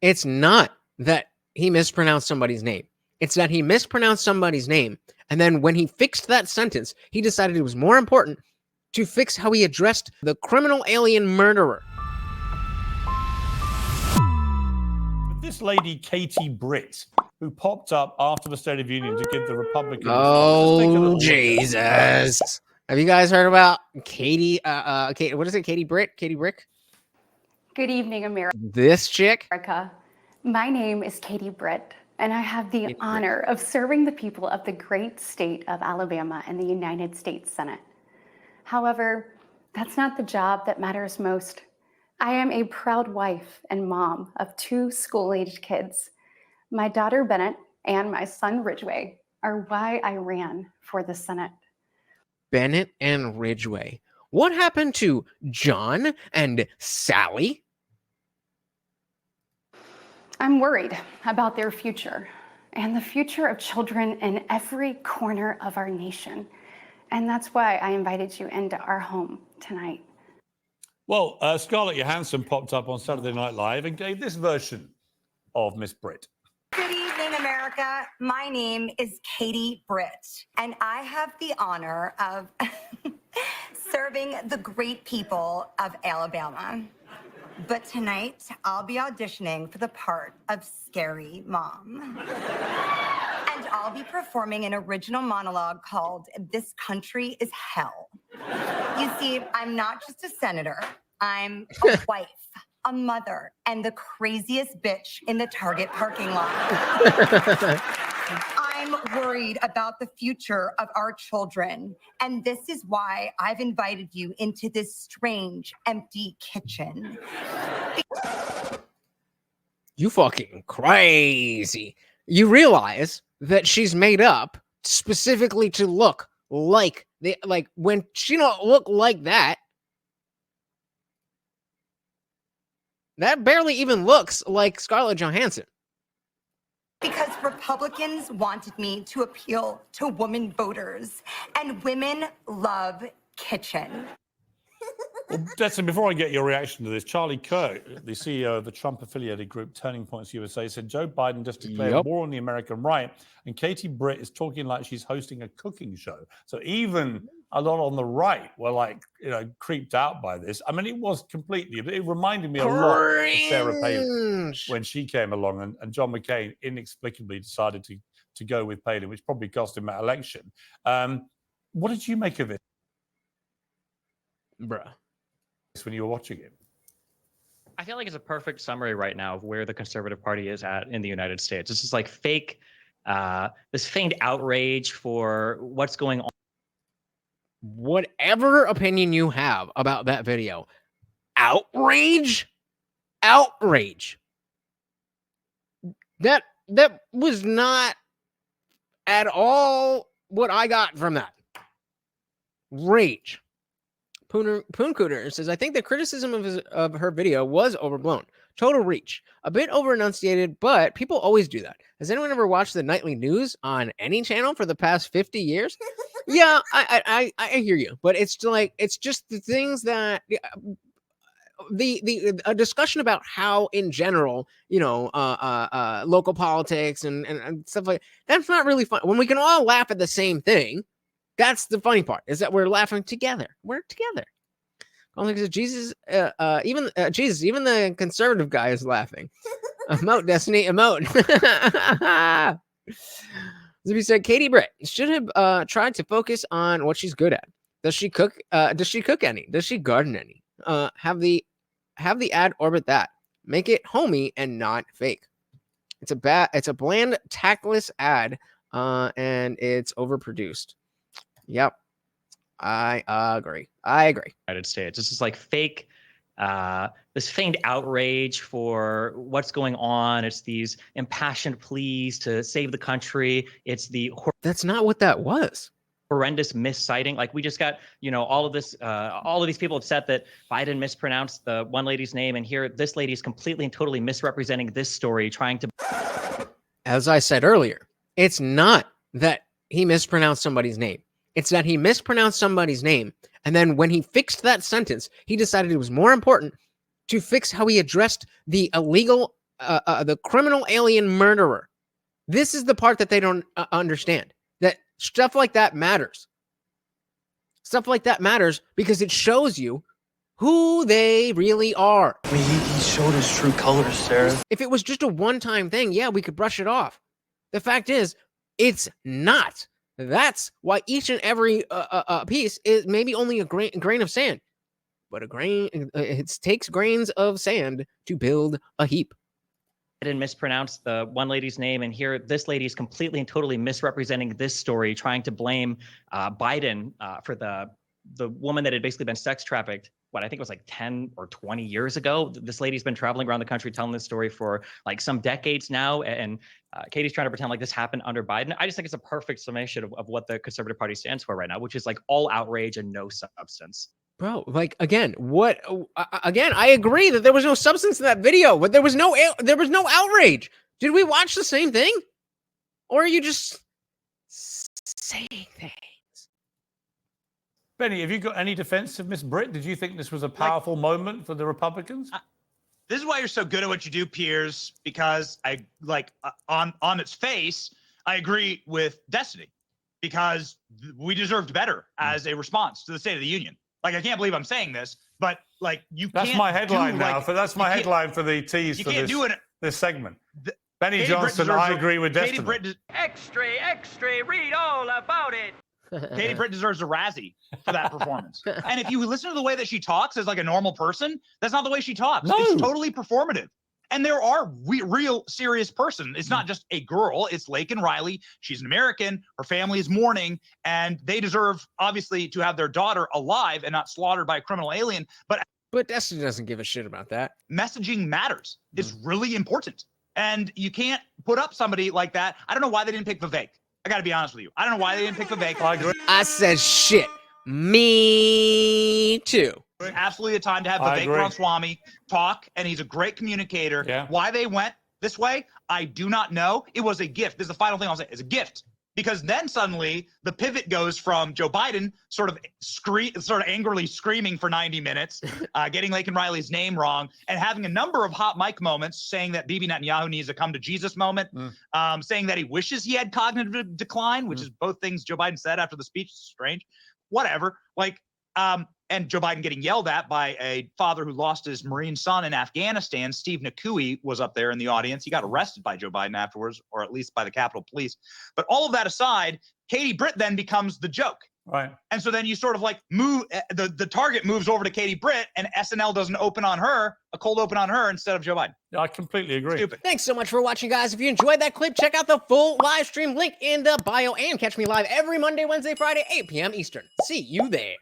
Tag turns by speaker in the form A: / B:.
A: It's not that he mispronounced somebody's name. It's that he mispronounced somebody's name. And then when he fixed that sentence, he decided it was more important to fix how he addressed the criminal alien murderer.
B: This lady, Katie Britt, who popped up after the State of Union to give the Republicans...
A: Oh, Jesus. Have you guys heard about Katie, what is it, Katie Britt? Katie Britt?
C: Good evening, America.
A: This chick?
C: My name is Katie Britt, and I have the honor of serving the people of the great state of Alabama in the United States Senate. However, that's not the job that matters most. I am a proud wife and mom of 2 school-aged kids. My daughter Bennett and my son Ridgway are why I ran for the Senate.
A: Bennett and Ridgway. What happened to John and Sally?
C: I'm worried about their future and the future of children in every corner of our nation. And that's why I invited you into our home tonight.
B: Well, Scarlett Johansson popped up on Saturday Night Live and gave this version of Miss Britt.
D: Good evening, America. My name is Katie Britt, and I have the honor of serving the great people of Alabama. But tonight, I'll be auditioning for the part of Scary Mom. And I'll be performing an original monologue called This Country is Hell. You see, I'm not just a senator. I'm a wife, a mother, and the craziest bitch in the Target parking lot. I'm worried about the future of our children, and this is why I've invited you into this strange, empty kitchen.
A: You fucking crazy. You realize that she's made up specifically to look like when she don't look like that. That barely even looks like Scarlett Johansson.
D: Because Republicans wanted me to appeal to women voters, and women love kitchen.
B: Well, Detson, before I get your reaction to this, Charlie Kirk, the CEO of the Trump-affiliated group Turning Points USA, said Joe Biden just declared war on the American right, and Katie Britt is talking like she's hosting a cooking show. So even a lot on the right were like, creeped out by this. I mean, it was completely, it reminded me a lot of Sarah Palin when she came along, and John McCain inexplicably decided to go with Palin, which probably cost him that election. What did you make of it?
A: Bruh.
B: When you were watching it?
E: I feel like it's a perfect summary right now of where the Conservative Party is at in the United States. This is like fake, this feigned outrage for what's going on.
A: Whatever opinion you have about that video, outrage. That was not at all what I got from that. Rage. Poon Cooter says, I think the criticism of her video was overblown. Total reach. A bit over-enunciated, but people always do that. Has anyone ever watched the nightly news on any channel for the past 50 years? Yeah, I hear you. But it's like, it's just the things that... a discussion about how, in general, local politics and stuff like that's not really fun. When we can all laugh at the same thing, that's the funny part, is that we're laughing together. We're together. Only because Jesus, even the conservative guy is laughing. Emote, Destiny, emote. Libby said, Katie Britt should have tried to focus on what she's good at. Does she cook? Does she cook any? Does she garden any? Have the ad orbit that. Make it homey and not fake. It's a bland, tactless ad, and it's overproduced. Yep. I agree.
E: United States. This is like fake, this feigned outrage for what's going on. It's these impassioned pleas to save the country. It's the
A: that's not what that was.
E: Horrendous misciting. Like we just got, all of this, all of these people upset that Biden mispronounced the one lady's name, and here this lady is completely and totally misrepresenting this story, trying to.
A: As I said earlier, it's not that he mispronounced somebody's name. It's that he mispronounced somebody's name, and then when he fixed that sentence, he decided it was more important to fix how he addressed the illegal the criminal alien murderer. This is the part that they don't understand. That stuff like that matters. Stuff like that matters because it shows you who they really are.
F: I mean, he showed his true colors, Sarah.
A: If it was just a one-time thing, yeah, we could brush it off. The fact is, it's not. That's why each and every piece is maybe only a grain of sand. But a grain, it takes grains of sand to build a heap.
E: I didn't mispronounce the one lady's name, and here this lady is completely and totally misrepresenting this story, trying to blame Biden for the woman that had basically been sex trafficked. What I think it was like 10 or 20 years ago. This lady's been traveling around the country telling this story for like some decades now, and Katie's trying to pretend like this happened under Biden. I just think it's a perfect summation of what the Conservative Party stands for right now, which is like all outrage and no substance.
A: Bro, like again, I agree that there was no substance in that video, but there was no outrage. Did we watch the same thing? Or are you just saying things?
B: Benny, have you got any defense of Miss Britt? Did you think this was a powerful moment for the Republicans?
G: This is why you're so good at what you do, Piers, because I like on its face, I agree with Destiny because we deserved better as a response to the State of the Union. Like, I can't believe I'm saying this, but like you
B: that's
G: can't
B: my headline now.
G: like,
B: That's my headline for the tease for this segment. Benny Johnson, I agree with Destiny.
G: Katie Britt
H: Extra, read all about it.
G: Katie Britt deserves a Razzie for that performance. And if you listen to the way that she talks as like a normal person, that's not the way she talks.
B: No.
G: It's totally performative. And there are real serious person. It's not just a girl. It's Laken Riley. She's an American. Her family is mourning, and they deserve, obviously, to have their daughter alive and not slaughtered by a criminal alien. But
A: Destiny doesn't give a shit about that.
G: messaging matters. It's really important. And you can't put up somebody like that. I don't know why they didn't pick Vivek. I got to be honest with you. I don't know why they didn't pick Vivek.
B: I agree.
A: I said shit. Me too.
G: It's absolutely a time to have
B: I
G: Vivek
B: agree.
G: Ramaswamy talk, and he's a great communicator.
B: Yeah.
G: Why they went this way, I do not know. It was a gift. This is the final thing I'll say. It's a gift. Because then suddenly the pivot goes from Joe Biden sort of angrily screaming for 90 minutes, getting Laken Riley's name wrong, and having a number of hot mic moments saying that Bibi Netanyahu needs a come to Jesus moment, saying that he wishes he had cognitive decline, which is both things Joe Biden said after the speech. Strange. Whatever. Like, and Joe Biden getting yelled at by a father who lost his Marine son in Afghanistan. Steve Nakui was up there in the audience. He got arrested by Joe Biden afterwards, or at least by the Capitol Police. But all of that aside, Katie Britt then becomes the joke.
B: Right.
G: And so then you sort of like move, the target moves over to Katie Britt, and SNL doesn't open on her, a cold open on her instead of Joe Biden.
B: Yeah, I completely agree.
G: Stupid.
A: Thanks so much for watching, guys. If you enjoyed that clip, check out the full live stream link in the bio and catch me live every Monday, Wednesday, Friday, 8 p.m. Eastern. See you there.